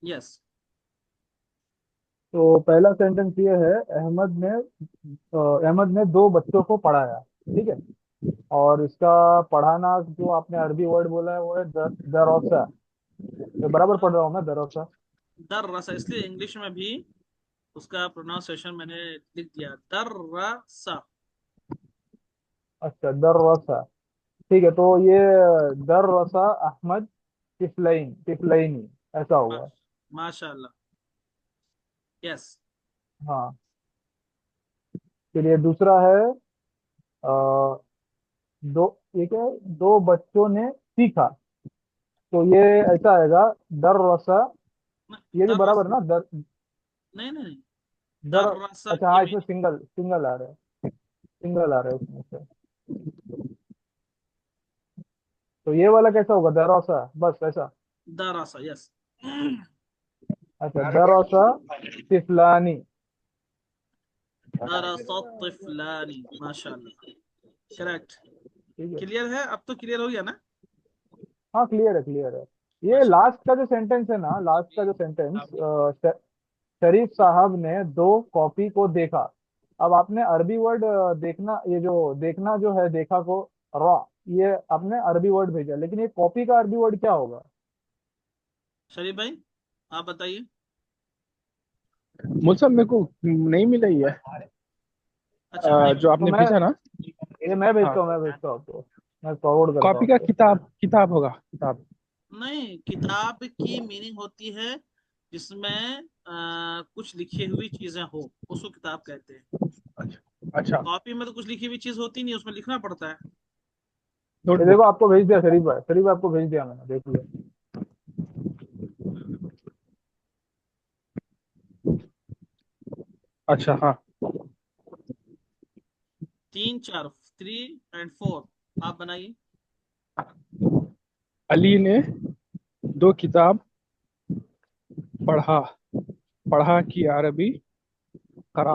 Yes. तो पहला sentence ये है, अहमद ने दो बच्चों को पढ़ाया। ठीक है। और इसका पढ़ाना जो आपने अरबी वर्ड बोला है वो है दरोसा। ये बराबर पढ़ रहा हूँ मैं, दरोसा? दर्रसा, इसलिए इंग्लिश में भी उसका प्रोनाउंसिएशन मैंने लिख दिया, दर्रसा। अच्छा, दरोसा। ठीक है, तो ये दरोसा अहमद तिफलैनी ऐसा मा, होगा। माशाल्लाह। यस। हाँ। फिर ये दूसरा है, आ, दो, ये क्या है, दो बच्चों ने सीखा। तो ये ऐसा आएगा, दररसा। ये भी दर्रस बराबर ना, दर नहीं नहीं नहीं, दर दर्रसा अच्छा की हाँ, इसमें मीनिंग। सिंगल सिंगल आ रहा है। सिंगल आ रहा है इसमें से। तो ये वाला कैसा होगा, दरौसा बस ऐसा? दरसा, यस। अच्छा, दरौसा तिफलानी। दरसा तिफलानी, माशाल्लाह। करेक्ट। ठीक है। क्लियर है, अब तो क्लियर हो गया ना? हाँ, क्लियर है, क्लियर है। ये माशाल्लाह। लास्ट का जो सेंटेंस है ना, लास्ट का जो सेंटेंस, शरीफ साहब ने दो कॉपी को देखा। अब आपने अरबी वर्ड देखना, ये जो देखना जो है, देखा को रॉ, ये आपने अरबी वर्ड भेजा, लेकिन ये कॉपी का अरबी वर्ड क्या होगा? शरीफ भाई, आप बताइए। मुझसे मेरे को नहीं मिला ही है। अच्छा, नहीं जो मिला। तो आपने मैं भेजा ना। ये मैं भेजता हाँ, हूँ, मैं भेजता हूँ आपको। मैं फॉरवर्ड करता हूँ कॉपी का आपको। किताब किताब होगा, किताब। नहीं, किताब की मीनिंग होती है जिसमें कुछ लिखी हुई चीजें हो, उसको किताब कहते हैं। अच्छा। अच्छा। कॉपी में तो कुछ लिखी हुई चीज होती नहीं, उसमें लिखना पड़ता है। ये देखो, नोटबुक। आपको भेज दिया शरीफ भाई, शरीफ भाई आपको भेज दिया मैंने, देख लिया। अच्छा, हाँ। तीन चार, 3 and 4, आप बनाइए। अली ने दो किताब पढ़ा। पढ़ा की अरबी करा।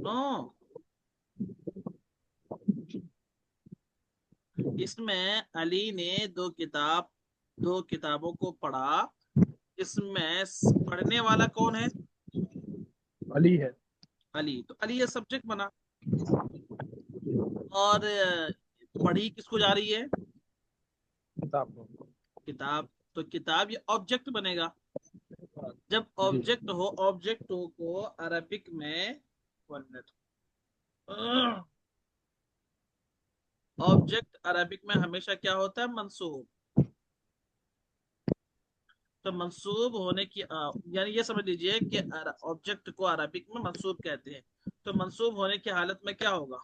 नो, इसमें अली ने दो किताबों को पढ़ा। इसमें पढ़ने वाला कौन है? अली है। अली, तो अली ये सब्जेक्ट बना। और पढ़ी किसको जा रही है? किताब। किताब। तो किताब ये ऑब्जेक्ट बनेगा। जब जी। ऑब्जेक्ट को अरबिक में, 1 मिनट, ऑब्जेक्ट अरबिक में हमेशा क्या होता है? मंसूब। तो मंसूब होने की यानी ये समझ लीजिए कि ऑब्जेक्ट को अरबिक में मंसूब कहते हैं। तो मंसूब होने की हालत में क्या होगा?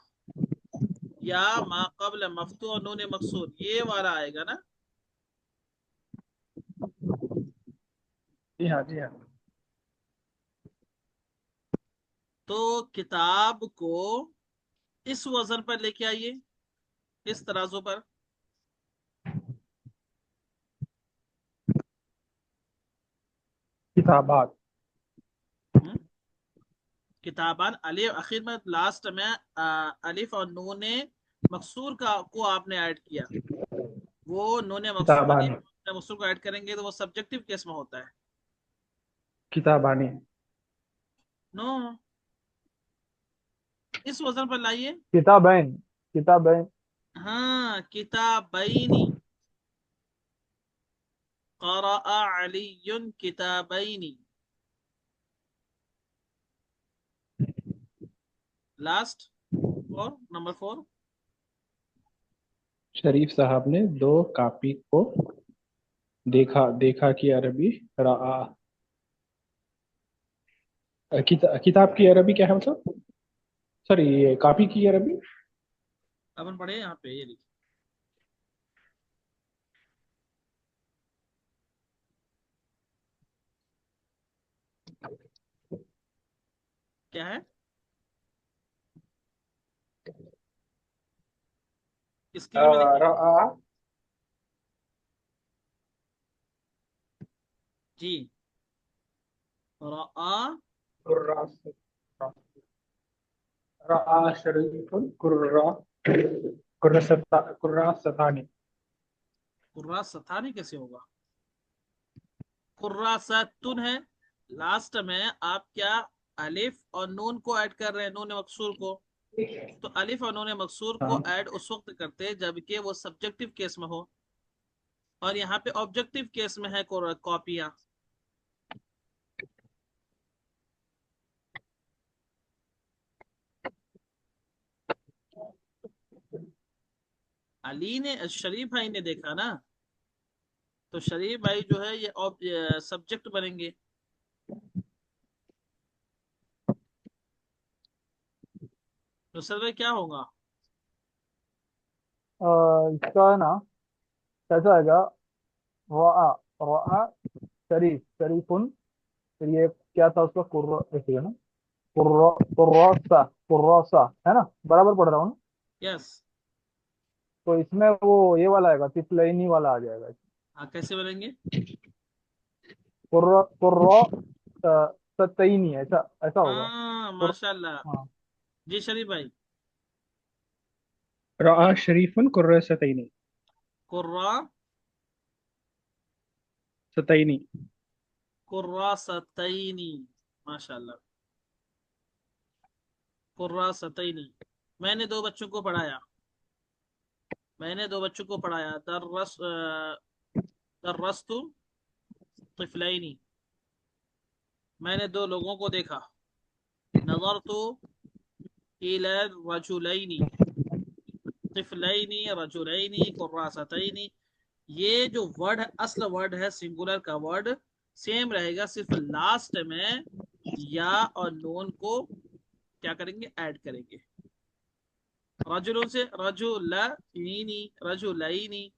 या मा कबल मफ्तू और नून मकसूर, ये वाला आएगा ना। जी हाँ, जी हाँ। तो किताब को इस वजन पर लेके आइए, इस तराजू पर। किताबात। हम्म? किताबान, अलिफ आखिर में, लास्ट में अलिफ और नून मकसूर का को आपने ऐड किया। वो नून मकसूर, अलिफ किताबानी। नून मकसूर को ऐड करेंगे तो वो सब्जेक्टिव केस में होता है। किताबानी। नो, इस वजन पर लाइए। किताबैन। किताबैन। हाँ, किताबैनी। क़रअ अलीयुन किताबैनी। Last, number 4। शरीफ साहब ने दो कापी को देखा। देखा की अरबी रआ। किताब की अरबी क्या है मतलब? सॉरी, ये कापी की अरबी। अपन पढ़े यहाँ पे, ये लिखिए। क्या है? इसके लिए में लिखिए। रआ। जी। रआ कुर्रास रआ शरीफुन कुर्रा कुर्रासतानी। कुर्रासतानी कैसे होगा? कुर्रासतुन है। लास्ट में आप क्या अलिफ और नून को ऐड कर रहे हैं, नून मकसूर को। तो अलिफ और नून मकसूर को हाँ। ऐड उस वक्त करते हैं जबकि वो सब्जेक्टिव केस में हो, और यहाँ पे ऑब्जेक्टिव केस में है कॉपियां। अली ने, शरीफ भाई ने देखा ना, तो शरीफ भाई जो है ये सब्जेक्ट बनेंगे। तो सर भाई क्या होगा? इसका है ना, कैसा आएगा? रआ, रआ शरीफ, शरीफुन। फिर ये क्या था उसका? कुर्रा, ऐसे है ना, कुर्रा, कुर्रासा, कुर्रासा, है ना? बराबर पढ़ रहा हूँ ना? यस। तो इसमें वो ये वाला आएगा, तिफलाइनी वाला आ जाएगा। हाँ, कैसे बनेंगे? कुर्रा, कुर्रा सतईनी, ऐसा ऐसा होगा। हाँ, कुर, माशाल्लाह। हाँ। जी शरीफ भाई। रआ शरीफुन कुर्रसतैनी। कुर्रा, सतैनी। कुर्रासतैनी, माशाल्लाह। कुर्रासतैनी। मैंने दो बच्चों को पढ़ाया, मैंने दो बच्चों को पढ़ाया। दर्रस्तु तिफलैनी। मैंने दो लोगों को देखा। नज़रतु इला रजुलैनी, तिफलैनी, रजुलैनी, कुर्रासतैनी। ये जो वर्ड है, असल वर्ड है, सिंगुलर का वर्ड सेम रहेगा, सिर्फ लास्ट में या और नून को क्या करेंगे? ऐड करेंगे। रजुलों से रजुलैनी, रजुलैनी।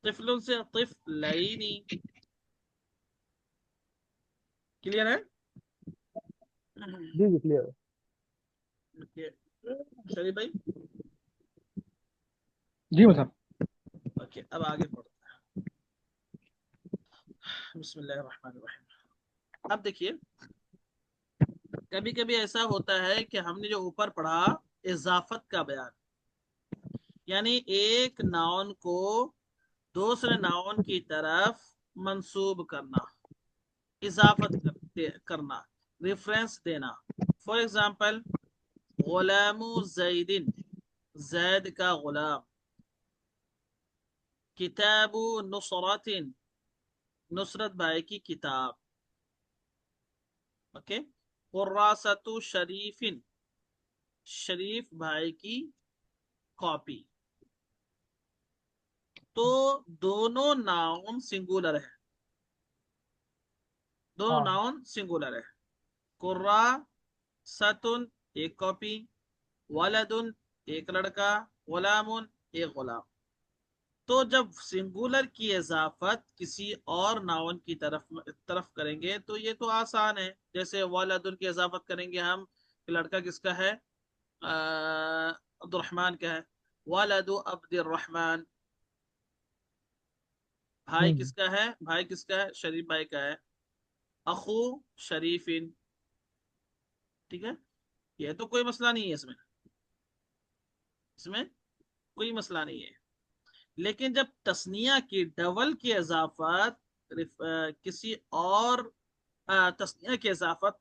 तिफलों से तिफलैनी। क्लियर है? जी जी, क्लियर है। ओके शरीफ भाई। जी मतलब। ओके, अब आगे बढ़ते हैं। बिस्मिल्लाहिर्रहमानिर्रहीम। अब देखिए, कभी कभी ऐसा होता है कि हमने जो ऊपर पढ़ा, इजाफत का बयान, यानी एक नाउन को दूसरे नाउन की तरफ मंसूब करना, इजाफत करना, रेफरेंस देना। फॉर एग्जाम्पल, गुलामु जैदिन, जैद का गुलाम। किताबु नुसरतिन, नुसरत भाई की किताब। ओके। कुर्रासतु शरीफिन, शरीफ भाई की कॉपी। तो दोनों नाउन सिंगुलर है, दोनों हाँ नाउन सिंगुलर है। कुर्रा सतुन, एक कॉपी। वलदुन, एक लड़का। गुलामुन, एक गुलाम। तो जब सिंगुलर की इजाफत किसी और नाउन की तरफ करेंगे तो ये तो आसान है। जैसे वलदुन की इजाफत करेंगे हम, कि लड़का किसका है? अब्दुर्रहमान का है। वलदु अब्दुर्रहमान। भाई हम्म, किसका है? भाई किसका है? शरीफ भाई का है। अखू शरीफिन। ठीक है, ये तो कोई मसला नहीं है इसमें, इसमें कोई मसला नहीं है। लेकिन जब तस्निया की डबल की इजाफत किसी और तस्निया की इजाफत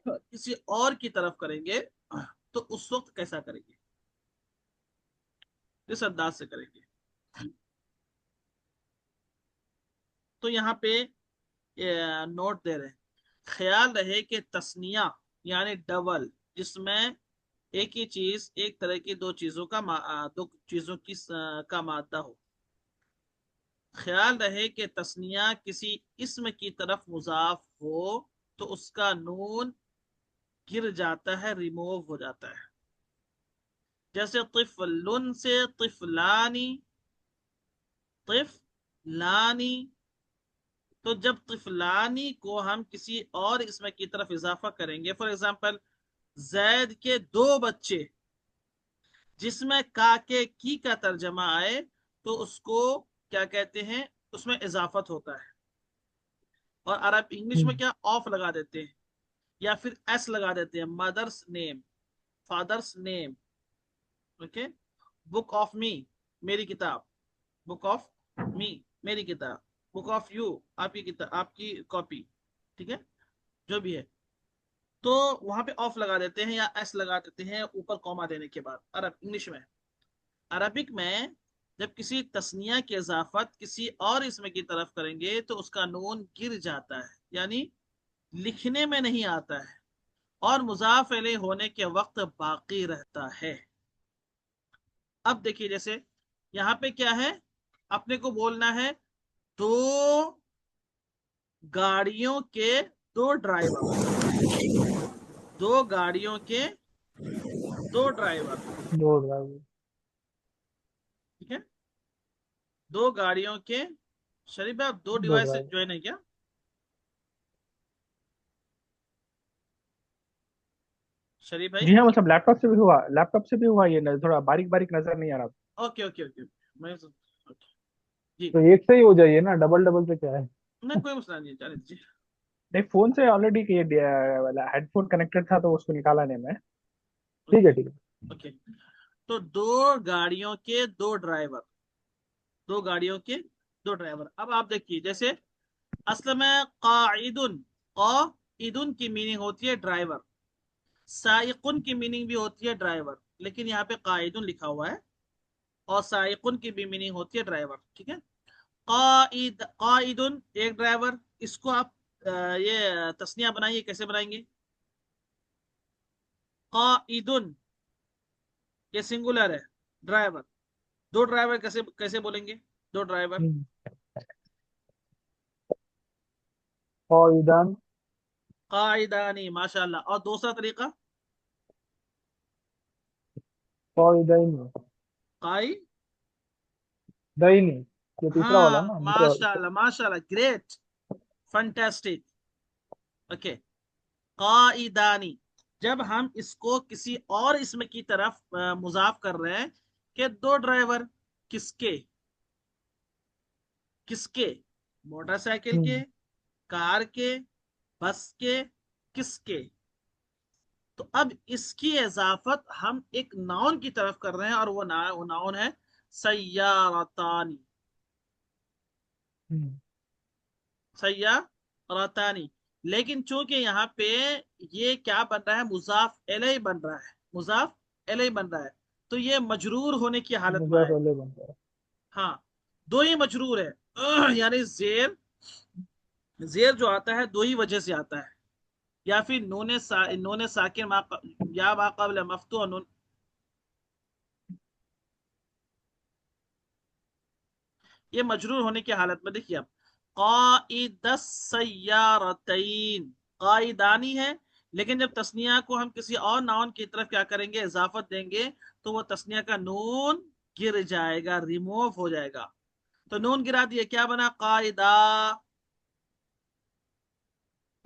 किसी और की तरफ करेंगे, तो उस वक्त कैसा करेंगे? किस अंदाज से करेंगे? तो यहाँ पे नोट दे रहे हैं। ख्याल रहे कि तस्निया यानी डबल, जिसमें एक ही चीज, एक तरह की दो चीजों का दो चीजों की का मादा हो। ख्याल रहे कि तस्निया किसी इसम की तरफ मुजाफ हो तो उसका नून गिर जाता है, रिमूव हो जाता है। जैसे तिफलुन से तिफलानी, तिफलानी। तो जब तिफलानी को हम किसी और इसम की तरफ इजाफा करेंगे, फॉर एग्जाम्पल, जैद के दो बच्चे, जिसमें काके की का तर्जमा आए, तो उसको क्या कहते हैं, उसमें इजाफत होता है। और अरब इंग्लिश में क्या ऑफ लगा देते हैं या फिर एस लगा देते हैं। Mother's name, father's name, okay. Book of me, मेरी किताब। बुक ऑफ मी, मेरी किताब। बुक ऑफ यू, आपकी किताब, आपकी कॉपी, ठीक है, जो भी है। तो वहां पे ऑफ लगा देते हैं या एस लगा देते हैं ऊपर कॉमा देने के बाद, अरब इंग्लिश में। अरबिक में जब किसी तस्निया की इजाफत किसी और इसम की तरफ करेंगे तो उसका नून गिर जाता है, यानी लिखने में नहीं आता है, और मुजाफ इलैह होने के वक्त बाकी रहता है। अब देखिए, जैसे यहाँ पे क्या है, अपने को बोलना है दो गाड़ियों के दो ड्राइवर। दो गाड़ियों के दो ड्राइवर, दो ड्राइवर। ठीक है। दो गाड़ियों के, शरीफ भाई आप दो दो डिवाइस ड्राइवर। ज्वाइन है क्या? शरीफ भाई। जी हाँ, मतलब लैपटॉप से भी हुआ, लैपटॉप से भी हुआ, ये थोड़ा बारीक बारीक नजर नहीं आ रहा। ओके ओके ओके, मैं ओके, जी। तो एक से ही हो जाइए ना, डबल डबल पे क्या है। नहीं कोई मसला नहीं है, जाने दीजिए। नहीं, फोन से ऑलरेडी ये हेडफोन कनेक्टेड था तो उसको निकाला नहीं मैं। ठीक है, ओके ठीक है। ओके। तो दो गाड़ियों के दो ड्राइवर, दो गाड़ियों के दो ड्राइवर। अब आप देखिए, जैसे असल में काइदुन, काइदुन की मीनिंग होती है ड्राइवर, साइकुन की मीनिंग भी होती है ड्राइवर, लेकिन यहाँ पे काइदुन लिखा हुआ है। और साइकुन की भी मीनिंग होती है ड्राइवर, ठीक है। काइदुन एक ड्राइवर, इसको आप ये तस्निया बनाइए, कैसे बनाएंगे? काइदुन, ये सिंगुलर है, ड्राइवर। दो ड्राइवर कैसे कैसे बोलेंगे? दो ड्राइवर। हम्म। और ईदान। काइदानी, माशाल्लाह। और दूसरा तरीका, और इदानी। काई, दहीनी। ये तीसरा वाला हाँ ना, दूसरे वाले। माशाल्लाह माशाल्लाह, ग्रेट, फंटेस्टिक, ओके। काइदानी, जब हम इसको किसी और इसम की तरफ मुजाफ कर रहे हैं कि दो ड्राइवर, किसके? किसके? मोटरसाइकिल के, हम्म। कार के, बस के, किसके? तो अब इसकी इजाफत हम एक नाउन की तरफ कर रहे हैं, और वो नाउन है सय्यारतानी। हम्म। सय्यारतानी। लेकिन चूंकि यहाँ पे ये क्या बन रहा है, मुजाफ इलैह बन रहा है, मुजाफ इलैह बन रहा है, तो ये मजरूर होने की हालत में मुझे आएगा। पहले बनता है। हाँ, दो ही मजरूर है। यानी जेर, जेर जो आता है दो ही वजह से आता है। या फिर नूने साकिन या मा क़ब्ल मफ्तूह नून, ये मजरूर होने की हालत में। देखिए अब, काइदस सय्यारतैन, काइदानी है, लेकिन जब तस्निया को हम किसी और नाउन की तरफ क्या करेंगे, इजाफत देंगे, तो वो तस्निया का नून गिर जाएगा, रिमूव हो जाएगा। तो नून गिरा दिए, क्या बना? कायदा।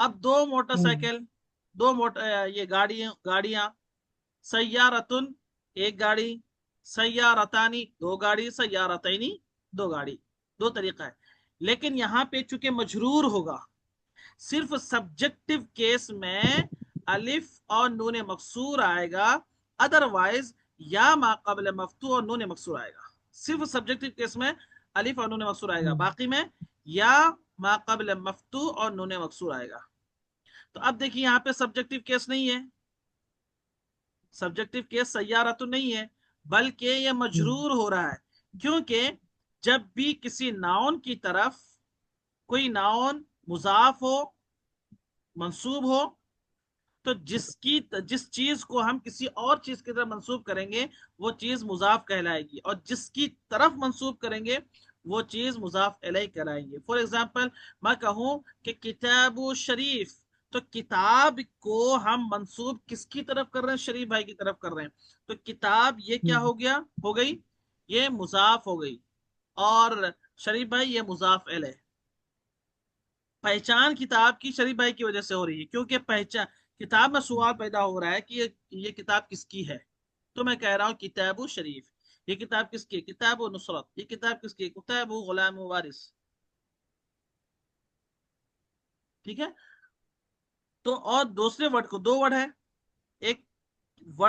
अब दो हम्म। मोटरसाइकिल, दो मोटर ये गाड़ियां, सय्यारतुन एक गाड़ी, सय्यारतानी दो गाड़ी, सय्यारतैनी दो गाड़ी। दो तरीका है। लेकिन यहाँ पे चूंकि मजरूर होगा, सिर्फ सब्जेक्टिव केस में अलिफ और नून मकसूर आएगा, अदरवाइज या मा कबल मफ्तू और नून मकसूर आएगा। सिर्फ सब्जेक्टिव केस में अलिफ और नून मकसूर आएगा, हम्म। बाकी में या मा कबल मफ्तू और नून मकसूर आएगा। तो अब देखिए, यहाँ पे सब्जेक्टिव केस नहीं है, सब्जेक्टिव केस सैयारा तो नहीं है, बल्कि ये हम्म। मजरूर हो रहा है। क्योंकि जब भी किसी नाउन की तरफ कोई नाउन मुजाफ हो, मंसूब हो, तो जिस चीज को हम किसी और चीज की तरफ मंसूब करेंगे वो चीज मुजाफ कहलाएगी, और जिसकी तरफ मंसूब करेंगे वो चीज मुजाफ इलैह कहलाएंगे। फॉर एग्जाम्पल, मैं कहूं कि किताबु शरीफ, तो किताब को हम मंसूब किसकी तरफ कर रहे हैं? शरीफ भाई की तरफ कर रहे हैं। तो किताब ये क्या हम्म। हो गया, हो गई, ये मुजाफ हो गई, और शरीफ भाई ये मुजाफ इलैह। पहचान किताब की शरीफ भाई की वजह से हो रही है, क्योंकि पहचान, किताब में सवाल पैदा हो रहा है कि ये किताब किसकी है। तो मैं कह रहा हूं किताबु शरीफ। ये किताब किसकी? किताब नुसरत। ये किताब किसकी? किताब गुलाम वारिस। ठीक है। तो और दूसरे वर्ड को, दो वर्ड है, एक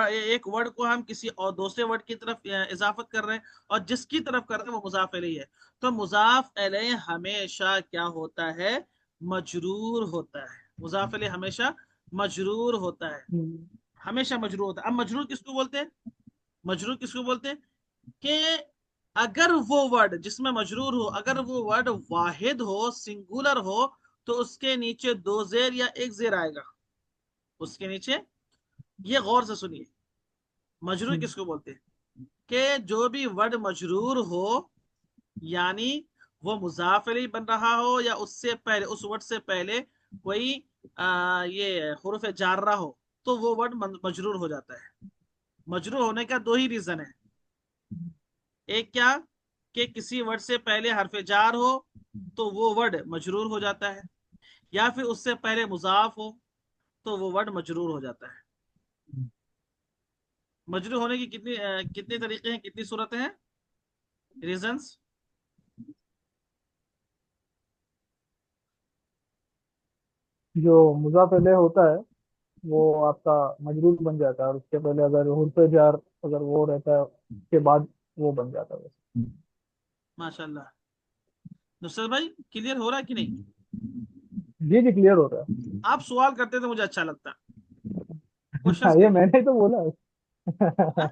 एक वर्ड को हम किसी और दूसरे वर्ड की तरफ इजाफत कर रहे हैं, और जिसकी तरफ कर रहे हैं वो मुजाफ अलैहि है। तो मुजाफ अलैहि हमेशा क्या होता है? मजरूर होता है। मुजाफ अलैहि हमेशा मजरूर होता है, हम्म, हमेशा मजरूर होता है। अब मजरूर किसको बोलते हैं? मजरूर किसको बोलते हैं? कि अगर वो वर्ड जिसमें मजरूर हो, अगर वो वर्ड वाहिद हो, सिंगुलर हो, तो उसके नीचे दो जेर या एक जेर आएगा। उसके नीचे, ये गौर से सुनिए, मजरूर हम्म, किसको बोलते हैं? कि जो भी वर्ड मजरूर हो, यानी वो मुजाफ अलैहि बन रहा हो, या उससे पहले, उस वर्ड से पहले कोई ये हुर्फ जार्रा हो, तो वो वर्ड मजरूर हो जाता है। मजरूर होने का दो ही रीजन है। एक क्या? कि किसी वर्ड से पहले हरफ जार हो, तो वो वर्ड मजरूर हो जाता है, या फिर उससे पहले मुजाफ हो, तो वो वर्ड मजरूर हो जाता है। मजरूर होने की कितने तरीके हैं, कितनी सूरतें हैं, रीजंस? जो मुजाफ इलेह होता है वो आपका मजरूर बन जाता है, और उसके पहले अगर हुर्फ जार अगर वो रहता है उसके बाद वो बन जाता है वैसे। माशाल्लाह। नुसरत भाई, क्लियर हो रहा है कि नहीं? जी जी, क्लियर हो रहा आप सवाल करते तो मुझे अच्छा लगता। है। क्वेश्चंस ये करिए। मैंने ही तो बोला हाँ? है।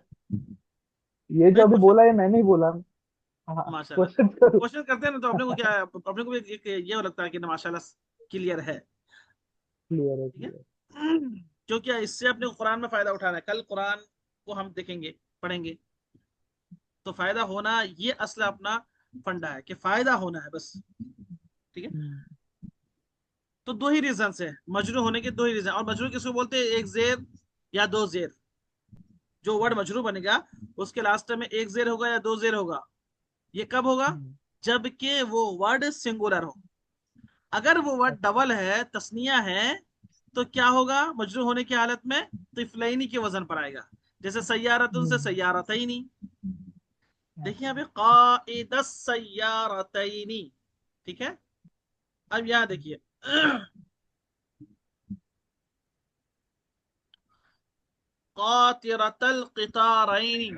ये जो नहीं, अभी क्वेश्चन। बोला ये मैंने ही बोला। हाँ, माशाल्लाह। क्वेश्चन करो। क्वेश्चन करते हैं ना, तो अपने को क्या, अपने को भी ये लगता है कि ना, माशाल्लाह क्लियर है। क्लियर है, ठीक है। क्लियर। क्योंकि इससे अपने को कुरान में फायदा उठाना है। कल कुरान को हम देखेंगे, पढ़ेंगे, तो फायदा होना ये असल अपना फंडा है, कि फायदा होना है बस। ठीक है। तो दो ही रीजन है मजरू होने के, दो ही रीजन। और मजरू किसको बोलते हैं? एक जेर या दो जेर। जो वर्ड मजरू बनेगा, उसके लास्ट में एक जेर होगा या दो जेर होगा। ये कब होगा? जबकि वो वर्ड सिंगुलर हो। अगर वो वर्ड डबल है, तस्निया है, तो क्या होगा मजरू होने की हालत में? तो इफलाइनी के वजन पर आएगा। जैसे सय्यारतुन से सय्यारतैनी। देखिए अभी काइदस सय्यारतैनी। ठीक है। अब यहां देखिए, कातिरतल कितारैनी।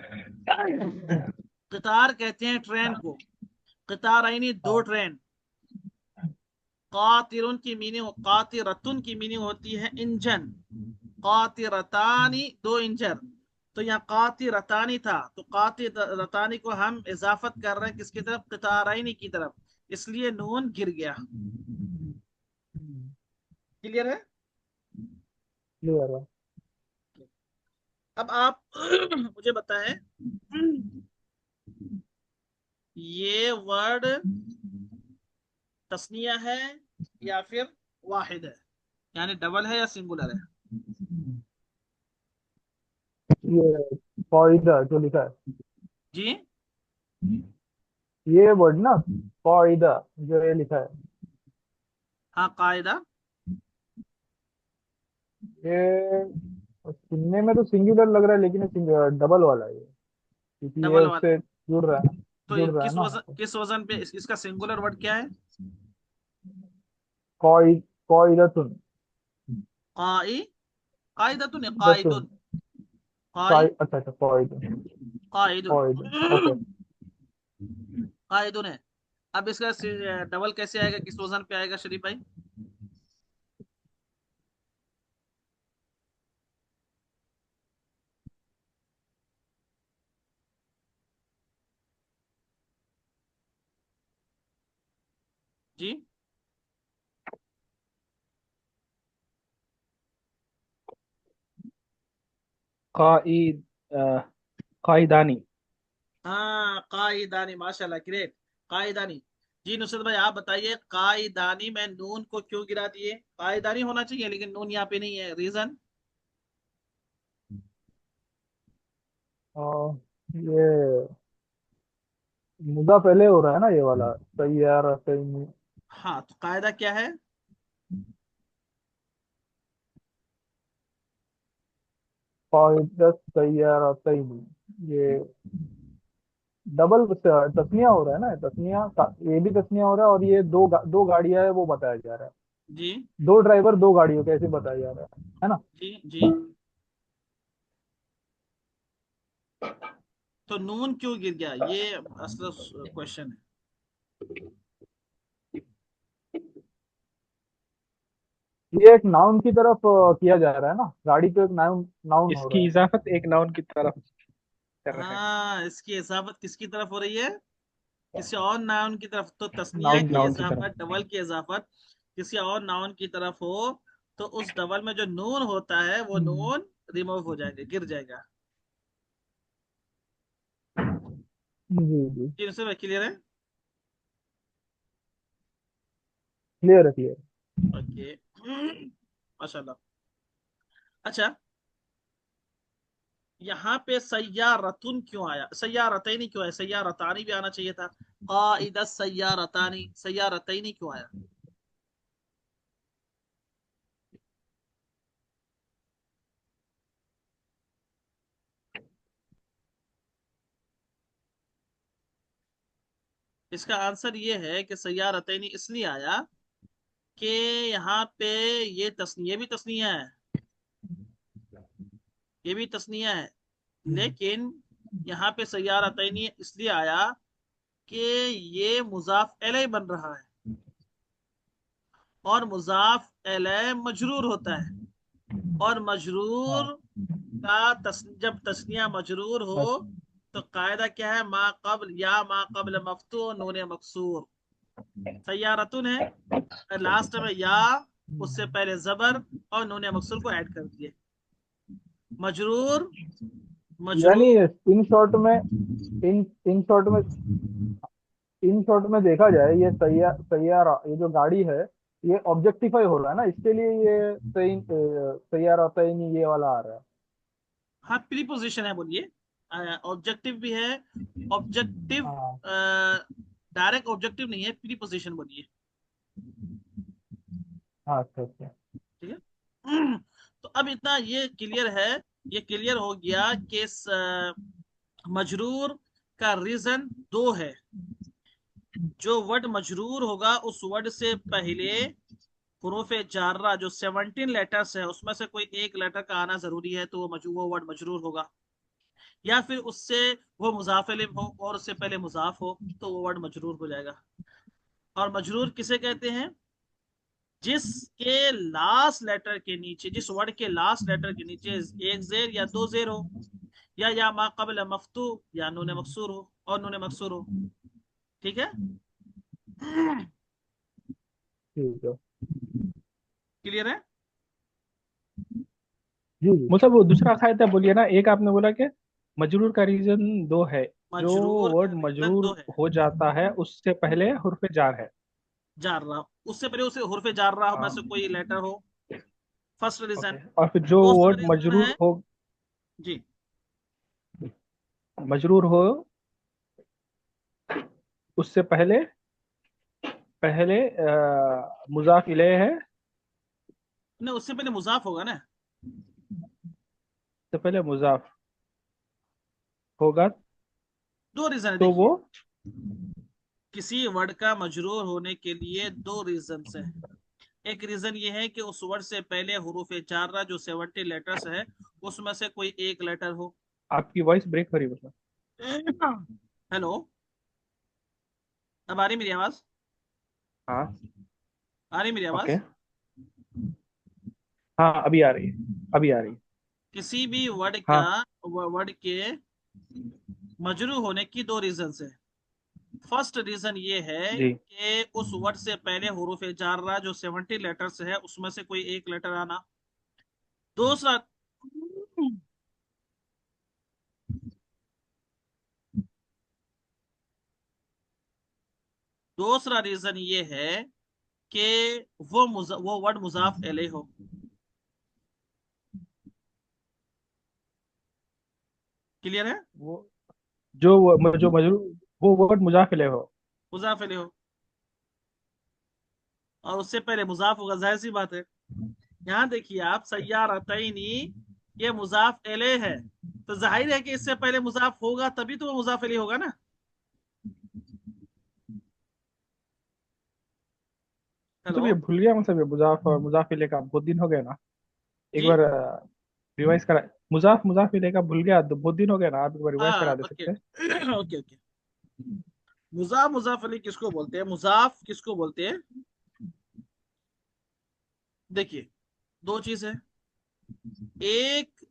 कितार कहते हैं ट्रेन को, कितारैनी दो ट्रेन। कातिरुन की मीनिंग, कातिरतुन की मीनिंग होती है इंजन। कातिरतानी दो इंजन। तो यहाँ कातिरतानी था, तो कातिरतानी को हम इजाफत कर रहे हैं किसकी तरफ? कितारैनी की तरफ। इसलिए नून गिर गया। क्लियर है? क्लियर है। अब आप मुझे बताएं, ये वर्ड तस्निया है या फिर वाहिद है, यानी डबल है या सिंगुलर है? ये कॉइदा जो लिखा है, जी। ये वर्ड ना, कॉइदा जो ये लिखा है, हाँ, कायदा। ये सुनने में तो सिंगुलर लग रहा है, लेकिन ये डबल वाला है ये, क्योंकि ये डबल वाला। उससे जुड़ रहा है। तो ये जुड़ रहा है ना। किस वजन पे इसका सिंगुलर वर्ड क्या है? कॉइ कॉइदतुन। काई, कायदतुन है, दतुन। कायदुन। काई, अच्छा अच्छा, कॉइदुन। कायदुन। कॉइदुन, ओके। कायदुन है। अब इसका डबल कैसे आएगा, किस वजन पे आएगा शरीफ भाई? जी। काइद काइदानी। हाँ, कायदानी, माशाल्लाह, ग्रेट। कायदानी। जी नुसरत भाई, आप बताइए, कायदानी में नून को क्यों गिरा दिए? कायदानी होना चाहिए, लेकिन नून यहाँ पे नहीं है, रीजन? और ये मुद्दा पहले हो रहा है ना, ये वाला तैयार सही। हाँ, तो कायदा क्या है? कॉइदत तैयार सही। ये डबल तस्निया हो रहा है ना, तस्निया ये भी तस्निया हो रहा है, और ये दो गाड़ियां है वो बताया जा रहा है। जी दो ड्राइवर दो गाड़ियों कैसे बताया जा रहा है ना। जी जी। तो नून क्यों गिर गया, ये असल क्वेश्चन है। ये एक नाउन की तरफ किया जा रहा है ना, गाड़ी तो एक नाउन नाउन हो रहा इसकी है। इजाफत एक नाउन की तरफ कर रहे हैं। हाँ, इसकी इजाफत किसकी तरफ हो रही है, किसी और नाउन की तरफ। तो तस्निया नाउन की नाउन की तरफ। इजाफत, डबल की इजाफत किसी और नाउन की तरफ हो, तो उस डबल में जो नून होता है वो हम्म, नून रिमूव हो जाएगा, गिर जाएगा। जी जी। जी से क्लियर है। क्लियर है क्लियर। ओके। माशाल्लाह। अच्छा, यहाँ पे सय्यारतुन क्यों आया, सय्यारतैनी क्यों आया, सय्यारतानी भी आना चाहिए था। काइदा सय्यारतानी, सय्यारतैनी क्यों आया। इसका आंसर ये है कि सय्यारतैनी इसलिए आया कि यहाँ पे ये भी तस्निया है, ये भी तस्निया है, लेकिन यहाँ पे सय्यारतैनी इसलिए आया कि ये मुजाफ इलैह बन रहा है, और मुजाफ इलैह मजरूर होता है, और हाँ मजरूर का जब तस्निया मजरूर हो बस। तो कायदा क्या है, मा कबल या मा कबल मफ्तू नून मकसूर। सय्यारतुन है, लास्ट में या, उससे पहले जबर और नून मकसूर को ऐड कर दिए। मजरूर, यानी मजरूर। इन शॉर्ट में, इन इन शॉर्ट में इन शॉर्ट में देखा जाए, ये सैयारा ये जो गाड़ी है, ये ऑब्जेक्टिफाई हो रहा है ना, इसके लिए ये सैयारा तैनी ये वाला आ रहा है। हाँ, प्रीपोजिशन है बोलिए, ऑब्जेक्टिव भी है। ऑब्जेक्टिव, हाँ डायरेक्ट ऑब्जेक्टिव नहीं है, प्रीपोजिशन बोलिए। हाँ अच्छा अच्छा। ठीक है। तो अब इतना ये क्लियर है, ये क्लियर हो गया कि मजरूर का रीजन दो है। जो वर्ड मजरूर होगा उस वर्ड से पहले हुरूफ जार्रा जो 17 लेटर्स है उसमें से कोई एक लेटर का आना जरूरी है, तो वो वर्ड मजरूर होगा। या फिर उससे वो मुजाफ इलैह हो और उससे पहले मुजाफ हो, तो वो वर्ड मजरूर हो जाएगा। और मजरूर किसे कहते हैं, जिसके लास्ट लेटर के नीचे, जिस वर्ड के लास्ट लेटर के नीचे एक जेर या दो जेर हो, या मा कबल मफ्तू, या नून मकसूर हो, और नून मकसूर हो। ठीक है। ठीक है। क्लियर है। जी जी। मतलब वो दूसरा कायदा बोलिए ना, एक आपने बोला कि मजरूर का रीजन दो है। जो मजरूर का वर्ड रीजन मजरूर दो है। हो जाता है उससे पहले हुर्फ जार है। जार्रा, उससे पहले उसे हुर्फ जार्रा में से हाँ। कोई लेटर हो, फर्स्ट रीजन। ओके, और फिर जो दूसरा वर्ड रीजन है, जी, मजरूर हो उससे पहले पहले मुजाफ इलेह है। नहीं उससे पहले मुजाफ होगा ना। उससे पहले मुजाफ होगा दो रीजन है तो वो। देखिए, किसी वर्ड का मजरूर होने के लिए दो रीजन है। एक रीजन ये है कि उस वर्ड से पहले हुरूफ जार्रा जो 70 लेटर्स है उसमें से कोई एक लेटर हो। आपकी वॉइस ब्रेक हो रही है मतलब। हेलो, अब आ रही मेरी आवाज, हाँ। आ रही मेरी ओके। आवाज। हाँ, अभी आ रही है, अभी आ रही है। किसी भी वर्ड का, हाँ वर्ड के मजरूर होने की दो रीजन है। फर्स्ट रीजन ये है जी। कि उस वर्ड से पहले हुरूफ जार्रा जो 70 लेटर्स है उसमें से कोई एक लेटर आना। दूसरा, दूसरा रीजन ये है कि वो वर्ड मुजाफ इलैह हो। क्लियर है। वो जो मजरूर वो वर्ड मुजाफ इलेह हो। मुजाफ इलैह हो, और उससे पहले मुजाफ होगा, जाहिर सी बात है। यहाँ देखिए आप, सय्यारतैनी, ये मुजाफ इलैह है, तो जाहिर है कि इससे पहले मुजाफ होगा तभी तो वो मुजाफ इलैह होगा ना। हेलो। मतलब ये भूल गया, मतलब ये मुजाफ और मुजाफ इले का बहुत दिन हो गया ना। एक जी। बार रिवाइज करा। मुजाफ मुजाफ इले का भूल गया, तो बहुत दिन हो गया ना, आप एक बार रिवाइज हाँ करा दे ओके सकते हैं? Okay okay. मुजाफ मुजाफ अली किसको बोलते हैं? मुजाफ किसको बोलते हैं? देखिए, दो चीज है। एक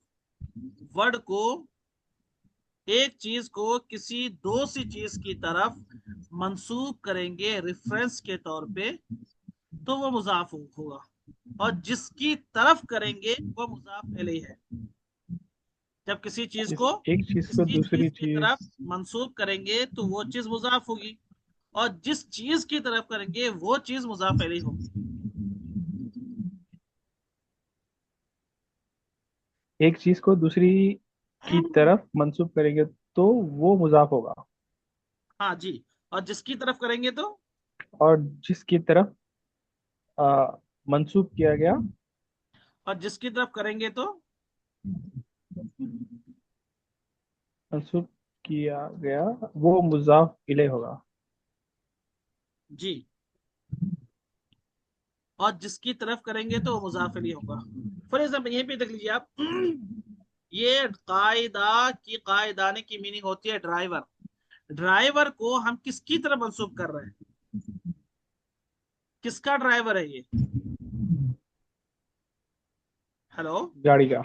वर्ड को, एक चीज को किसी दूसरी चीज की तरफ मंसूब करेंगे रेफरेंस के तौर पे, तो वो मुजाफ होगा। और जिसकी तरफ करेंगे वो मुजाफ अलैह है। जब किसी चीज इस को एक चीज को किसी दूसरी चीज की तरफ चीज। मंसूब करेंगे तो वो चीज मुजाफ होगी, और जिस चीज की तरफ करेंगे वो चीज मुजाफ अलैह होगी। एक चीज को दूसरी की तरफ मंसूब करेंगे तो वो मुजाफ होगा। हाँ जी। और जिसकी तरफ करेंगे तो, और जिसकी तरफ मंसूब किया गया, और जिसकी तरफ करेंगे तो, मंसूब किया गया, वो मुजाफ इले होगा। जी। और जिसकी तरफ करेंगे तो वो मुजाफ अलैह होगा। फॉर एग्जाम्पल यहीं पे देख लीजिए आप। ये कायदा की, कायदाने की मीनिंग होती है ड्राइवर। ड्राइवर को हम किसकी तरफ मंसूब कर रहे हैं? किसका ड्राइवर है ये? हेलो। गाड़ी का।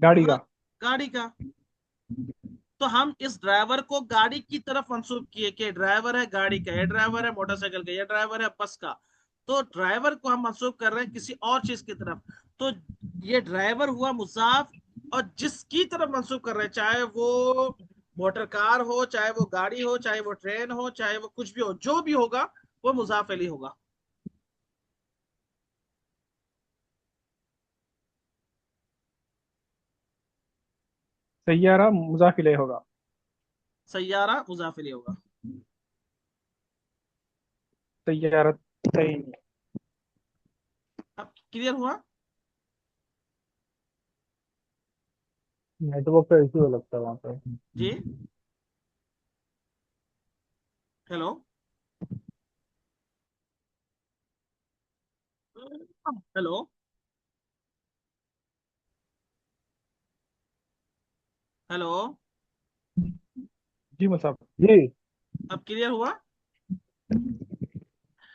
गाड़ी हाँ, का। गाड़ी का। तो हम इस ड्राइवर को गाड़ी की तरफ मंसूब किए कि ड्राइवर है गाड़ी का, ये ड्राइवर है मोटरसाइकिल का, ये ड्राइवर है बस का। तो ड्राइवर को हम मंसूब कर रहे हैं किसी और चीज की तरफ। तो ये ड्राइवर हुआ मुजाफ। और जिसकी तरफ मंसूब कर रहे हैं, चाहे वो मोटर कार हो, चाहे वो गाड़ी हो, चाहे वो ट्रेन हो, चाहे वो कुछ भी हो, जो भी होगा वो मुजाफ अलैह होगा। सैयारा मुजाफ इले होगा। सैयारा मुजाफ अलैह होगा। सैयारत सही। अब क्लियर हुआ? नेटवर्क का इश्यू लगता है वहाँ पे। जी। हेलो। हेलो। हेलो। जी मुसाफ। जी। अब क्लियर हुआ?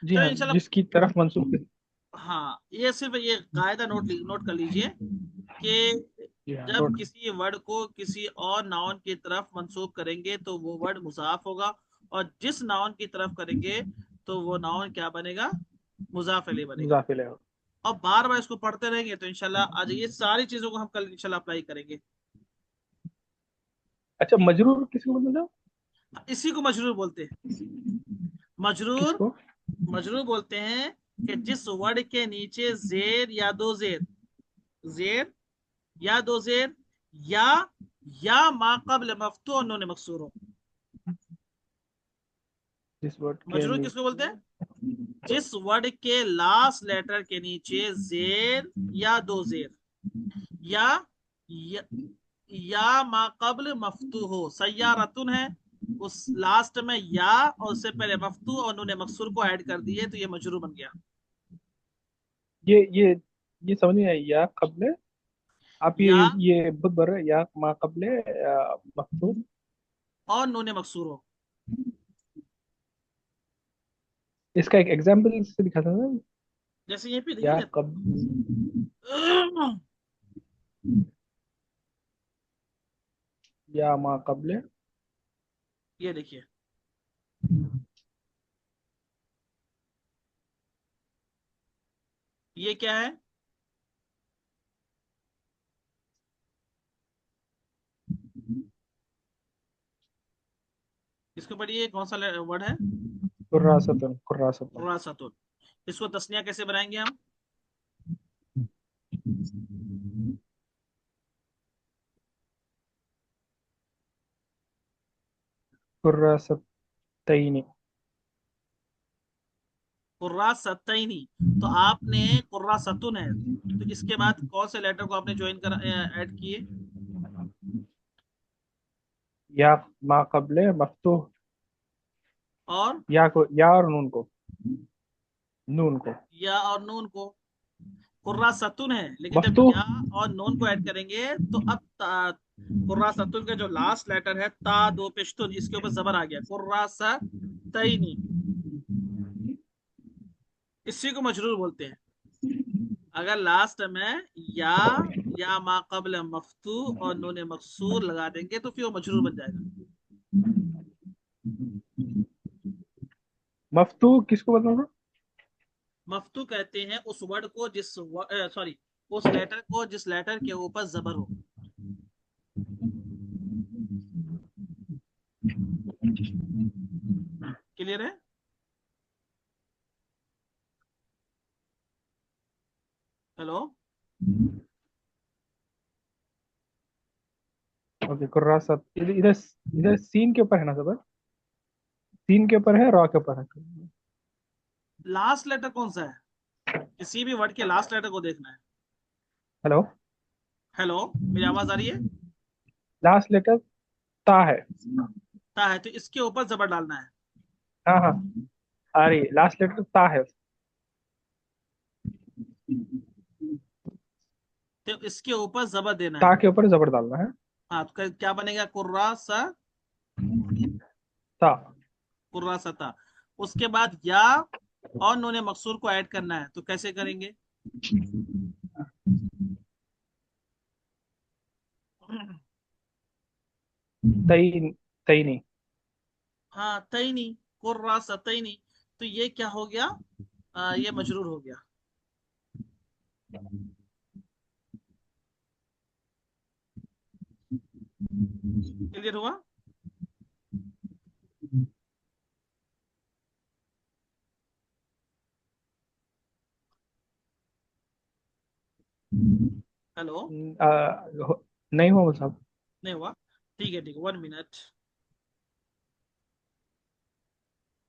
जी चलो हाँ, इंशाल्लाह। जिसकी तरफ मंसूब। हाँ, ये सिर्फ ये कायदा नोट कर लीजिए कि जी हाँ, जब नोट। किसी वर्ड को किसी और नाउन की तरफ मंसूब करेंगे तो वो वर्ड मुजाफ होगा, और जिस नाउन की तरफ करेंगे तो वो नाउन क्या बनेगा? मुजाफ अलैह बनेगा। मुजाफ इले होगा। और बार बार इसको पढ़ते रहेंगे तो इंशाल्लाह आज ये सारी चीजों को हम कल इंशाल्लाह अप्लाई करेंगे। अच्छा, मजरूर किसको बोलते हैं? इसी को मजरूर बोलते हैं। मजरूर, किसको? मजरूर बोलते हैं कि जिस वर्ड के नीचे जेर या दो जेर, जेर या दो जेर, या या माकबल मफ्तू और नून मकसूर हो। जिस वर्ड के मजरूर किसको बोलते हैं? जिस वर्ड के लास्ट लेटर के नीचे जेर या दो जेर, या या, या माकबल मफ्तू हो। सय्यारतुन है, उस लास्ट में या और उससे पहले मफ्तू और नून मकसूर को ऐड कर दिए तो ये मजरूर बन गया। ये समझ नहीं आई या कबले। आप या ये बहुत बर या मा कबले मखसूर। और नून मकसूर हो। इसका एक एग्जांपल से दिखा था ना। जैसे यहीं पे या देखिए। कब। या मा कबले। ये देखिए, ये क्या है? इसको पढ़िए, कौन सा वर्ड है? कुर्रासतन कुर्रासतन। खुरासतुन। इसको तस्निया कैसे बनाएंगे हम? कुर्रासतैनी। कुर्रासतैनी। तो आपने कुर्रासतुन है, तो इसके बाद कौन से लेटर को आपने ज्वाइन कर ऐड किए? या मा कबले मफ्तूह। और या को या और नून को। नून को। या और नून को। कुर्रा सतुन है, लेकिन जब मफ्तूह। या और नून को ऐड करेंगे तो अब कुर्रा सतुन का जो लास्ट लेटर है ता दो पेश्तुन, इसके ऊपर जबर आ गया, कुर्रा सा तईनी, इसी को मजरूर बोलते हैं। अगर लास्ट में या मा कबल मफ्तू और नून मकसूर लगा देंगे तो फिर वो मजरूर बन जाएगा। मफ्तूह किसको बताना? मफ्तू कहते हैं उस वर्ड को जिस सॉरी उस लेटर को जिस लेटर के ऊपर जबर हो। क्लियर है? हेलो। ओके, कुर्रासत इधर इधर इधर सीन के ऊपर है ना सब? सीन के ऊपर है, रॉ के ऊपर है? लास्ट लेटर कौन सा है? किसी भी वर्ड के लास्ट लेटर को देखना है। हेलो। हेलो, मेरी आवाज आ रही है? लास्ट लेटर ता है। ता है तो इसके ऊपर जबर डालना है। हाँ हाँ, आ रही, लास्ट लेटर ता है। तो इसके ऊपर जबर देना ता है। के ऊपर जबर डालना है। हाँ तो क्या बनेगा? कुर्रा सा, ता। कुर्रा सता। उसके बाद या और नून मकसूर को ऐड करना है, तो कैसे करेंगे? तई। तई नहीं। हाँ तईनी, कुर्रा सतईनी। तो ये क्या हो गया? ये मजरूर हो गया। क्लियर हुआ? हेलो। नहीं हुआ साहब। नहीं हुआ? ठीक है ठीक है, 1 मिनट।